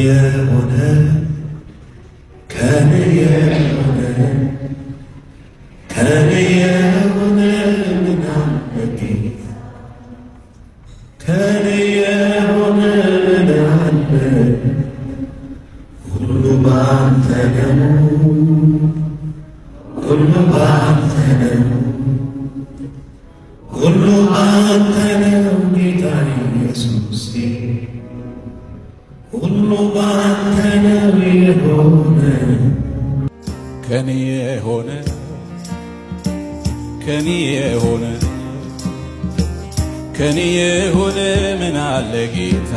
የሆነ ከኔ የሆነ ከኔ የሆነ ምናምን ከኔ የሆነ ምናምን ሁሉ ባንተ ነው፣ ሁሉ ባንተ ነው፣ ሁሉ ባንተ ነው ጌታ ኢየሱስ ሁሉ ባንተ ነው የሆነ ከኔ የሆነ ከኔ የሆነ ከኔ የሆነ ምን አለ ጌታ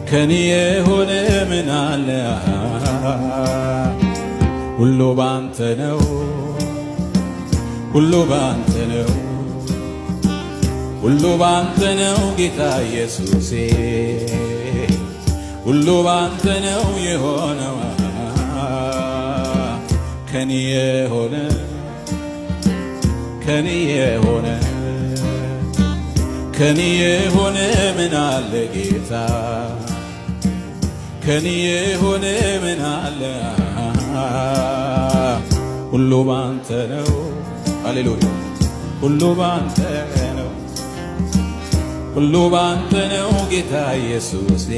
ከኔ የሆነ ምን አለ ሁሉ ባንተ ነው ሁሉ ባንተ ነው ሁሉ ባንተ ነው ጌታ ኢየሱሴ ሁሉ ባንተ ነው የሆነው ከኔ የሆነ ከኔ የሆነ ከኔ የሆነ ምን አለ ጌታ ከኔ የሆነ ምን አለ ሁሉ ባንተ ነው ሃሌሉያ ሁሉ ባንተ ነው ሁሉ ባንተ ነው ጌታ ኢየሱሴ